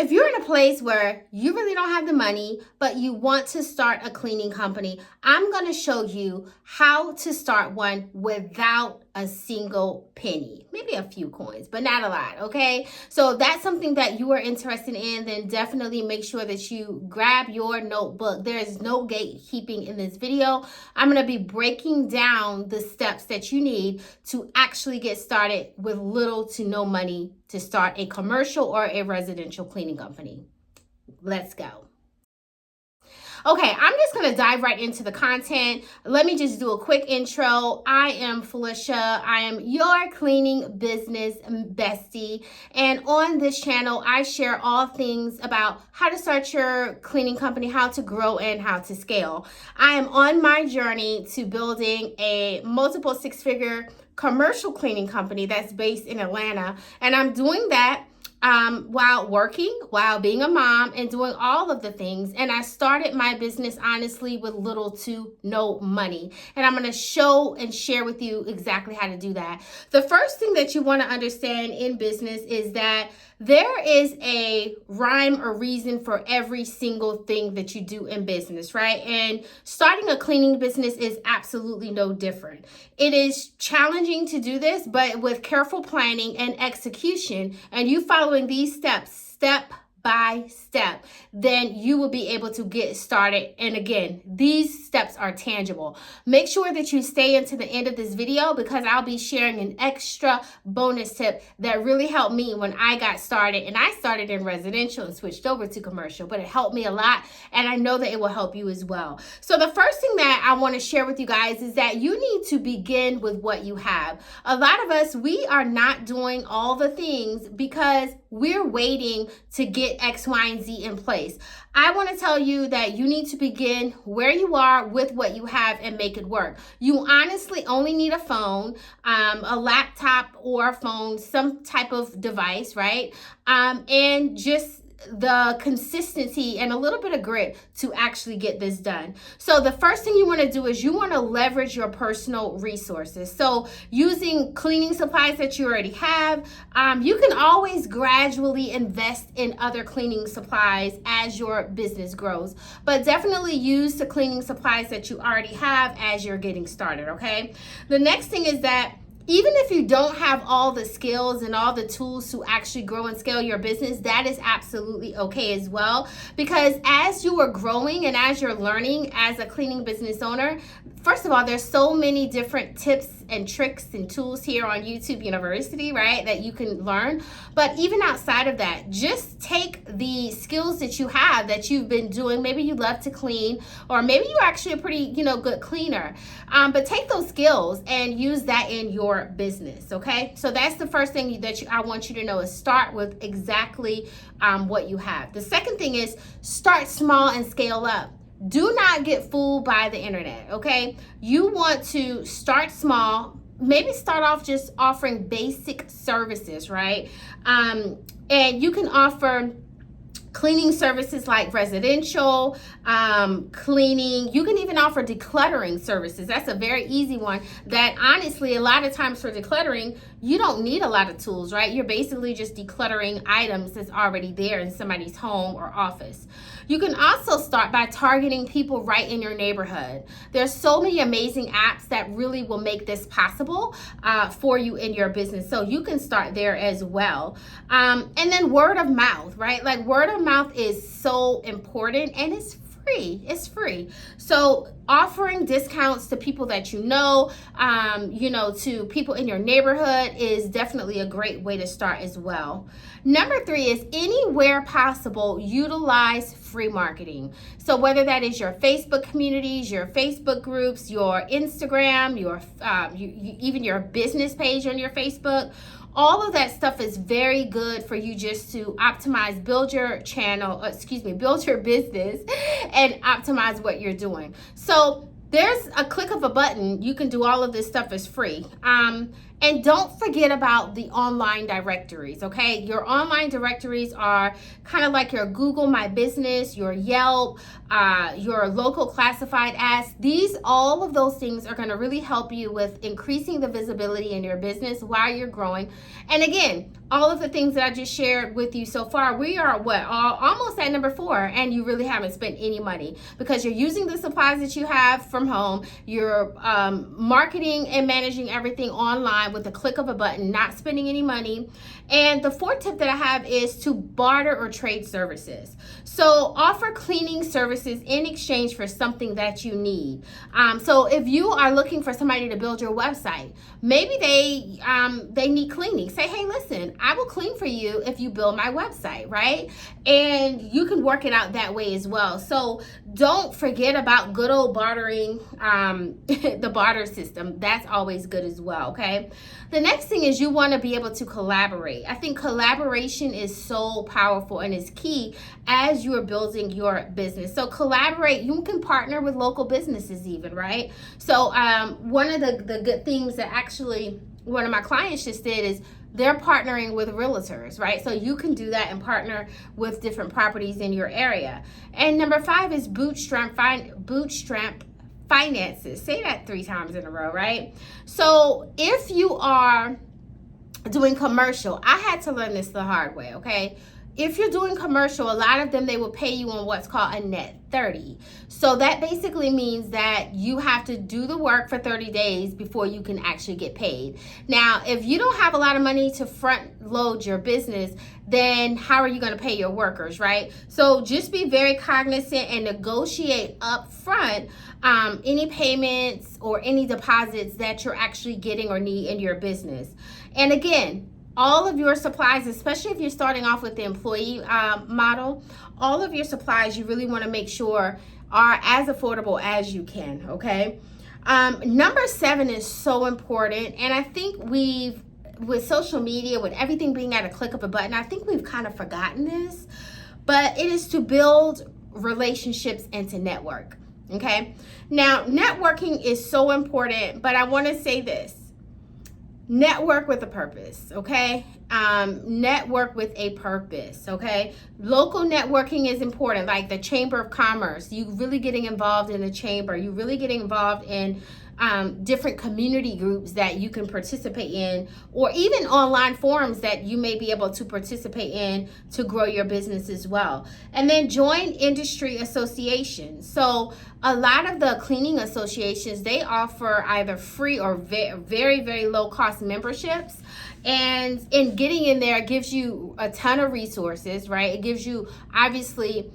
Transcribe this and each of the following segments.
if you're in a place where you really don't have the money, but you want to start a cleaning company, I'm going to show you how to start one without a single penny, maybe a few coins, but not a lot. Okay. So if that's something that you are interested in, then definitely make sure that you grab your notebook. There is no gatekeeping in this video. I'm going to be breaking down the steps that you need to actually get started with little to no money to start a commercial or a residential cleaning company. Let's go. Okay, I'm just going to dive right into the content. Let me just do a quick intro. I am Felicia. I am your cleaning business bestie. And on this channel, I share all things about how to start your cleaning company, how to grow, and how to scale. I am on my journey to building a multiple six-figure commercial cleaning company that's based in Atlanta. And I'm doing that while working, while being a mom, and doing all of the things. And I started my business, honestly, with little to no money. And I'm going to show and share with you exactly how to do that. The first thing that you want to understand in business is that there is a rhyme or reason for every single thing that you do in business, right? And starting a cleaning business is absolutely no different. It is challenging to do this, but with careful planning and execution, and you following these steps, step by step, then you will be able to get started. And again, these steps are tangible. Make sure that you stay into the end of this video because I'll be sharing an extra bonus tip that really helped me when I got started. And I started in residential and switched over to commercial, but it helped me a lot. And I know that it will help you as well. So the first thing that I want to share with you guys is that you need to begin with what you have. A lot of us, we are not doing all the things because we're waiting to get X, Y, and Z in place. I want to tell you that you need to begin where you are with what you have and make it work. You honestly only need a phone, a laptop or a phone, some type of device, right? And just the consistency and a little bit of grit to actually get this done. So the first thing you want to do is you want to leverage your personal resources. So using cleaning supplies that you already have, you can always gradually invest in other cleaning supplies as your business grows, but definitely use the cleaning supplies that you already have as you're getting started, okay? The next thing is that even if you don't have all the skills and all the tools to actually grow and scale your business, that is absolutely okay as well. Because as you are growing and as you're learning as a cleaning business owner, first of all, there's so many different tips and tricks and tools here on YouTube University, right, that you can learn. But even outside of that, just take the skills that you have that you've been doing. Maybe you love to clean, or maybe you're actually a pretty, good cleaner. But take those skills and use that in your business, okay? So that's the first thing that I want you to know is start with exactly what you have. The second thing is start small and scale up. Do not get fooled by the internet, okay? You want to start small, maybe start off just offering basic services, right? And you can offer cleaning services like residential, cleaning. You can even offer decluttering services. That's a very easy one that honestly, a lot of times for decluttering, you don't need a lot of tools, right? You're basically just decluttering items that's already there in somebody's home or office. You can also start by targeting people right in your neighborhood. There's so many amazing apps that really will make this possible for you in your business. So you can start there as well. And then word of mouth, right? Like word of mouth is so important and it's free. It's free. So offering discounts to people that you know, to people in your neighborhood is definitely a great way to start as well. Number 3 is anywhere possible, utilize free marketing. So whether that is your Facebook communities, your Facebook groups, your Instagram, even your business page on your Facebook, all of that stuff is very good for you just to optimize, build your business and optimize what you're doing. So there's a click of a button. You can do all of this stuff is free. And don't forget about the online directories, okay? Your online directories are kind of like your Google My Business, your Yelp, your local classified ads. All of those things are going to really help you with increasing the visibility in your business while you're growing. And again, all of the things that I just shared with you so far, we are almost at number 4, and you really haven't spent any money because you're using the supplies that you have from home. You're marketing and managing everything online with the click of a button, not spending any money. And the 4th tip that I have is to barter or trade services. So offer cleaning services in exchange for something that you need. So if you are looking for somebody to build your website, maybe they need cleaning. Say, hey, listen, I will clean for you if you build my website, right? And you can work it out that way as well. So don't forget about good old bartering, the barter system. That's always good as well, okay? The next thing is you want to be able to collaborate. I think collaboration is so powerful and is key as you are building your business. So collaborate. You can partner with local businesses even, right? So one of the good things that actually one of my clients just did is they're partnering with realtors, right? So you can do that and partner with different properties in your area. And number 5 is bootstrap finances. Say that 3 times in a row, right? So if you are doing commercial, I had to learn this the hard way, okay? If you're doing commercial, a lot of them, they will pay you on what's called a net 30. So that basically means that you have to do the work for 30 days before you can actually get paid. Now, if you don't have a lot of money to front load your business, then how are you going to pay your workers, right? So just be very cognizant and negotiate up front any payments or any deposits that you're actually getting or need in your business. And again, all of your supplies, especially if you're starting off with the employee model, all of your supplies you really want to make sure are as affordable as you can, okay? Number 7 is so important, and I think with social media, with everything being at a click of a button, I think we've kind of forgotten this, but it is to build relationships and to network, okay? Now, networking is so important, but I want to say this. Network with a purpose, okay? Network with a purpose, okay? Local networking is important, like the Chamber of Commerce. You really getting involved in the chamber. You really getting involved in different community groups that you can participate in, or even online forums that you may be able to participate in to grow your business as well. And then join industry associations. So a lot of the cleaning associations, they offer either free or very, very low cost memberships. And in getting in there, it gives you a ton of resources, right? It gives you, obviously,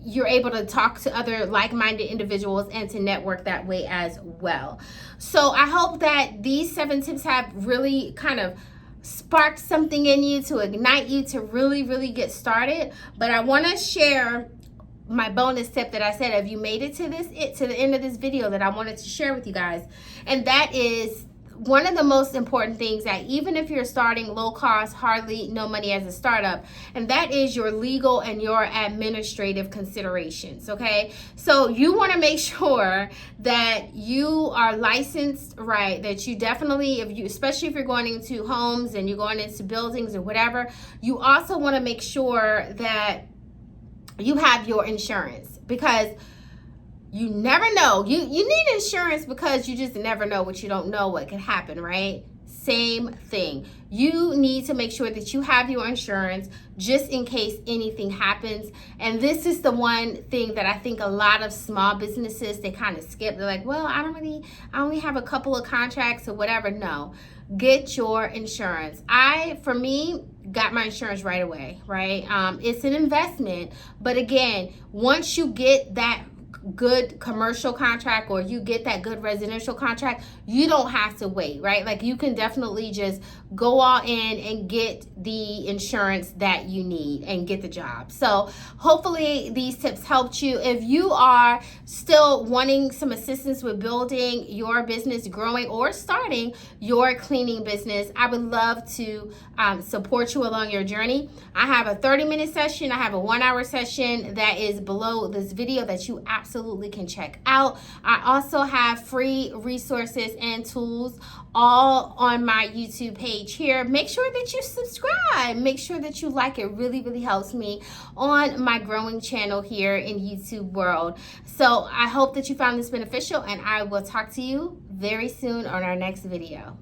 you're able to talk to other like-minded individuals and to network that way as well. So I hope that these 7 tips have really kind of sparked something in you to ignite you to really, really get started. But I want to share my bonus tip that I said, if you made it to the end of this video, that I wanted to share with you guys. And that is one of the most important things, that even if you're starting low cost, hardly no money as a startup, and that is your legal and your administrative considerations, okay? So you want to make sure that you are licensed, right? That you definitely, especially if you're going into homes and you're going into buildings or whatever, you also want to make sure that you have your insurance, because you never know. You need insurance because you just never know what you don't know what can happen, right? Same thing. You need to make sure that you have your insurance just in case anything happens. And this is the one thing that I think a lot of small businesses, they kind of skip. They're like, well, I only have a couple of contracts or whatever. No, get your insurance. For me, got my insurance right away, right? It's an investment. But again, once you get that good commercial contract or you get that good residential contract, you don't have to wait, right? Like you can definitely just go all in and get the insurance that you need and get the job. So hopefully these tips helped you. If you are still wanting some assistance with building your business, growing or starting your cleaning business, I would love to support you along your journey. I have a 30-minute session. I have a 1-hour session that is below this video that you absolutely can check out. I also have free resources and tools all on my YouTube page here. Make sure that you subscribe. Make sure that you like it. Really, really helps me on my growing channel here in YouTube world. So I hope that you found this beneficial, and I will talk to you very soon on our next video.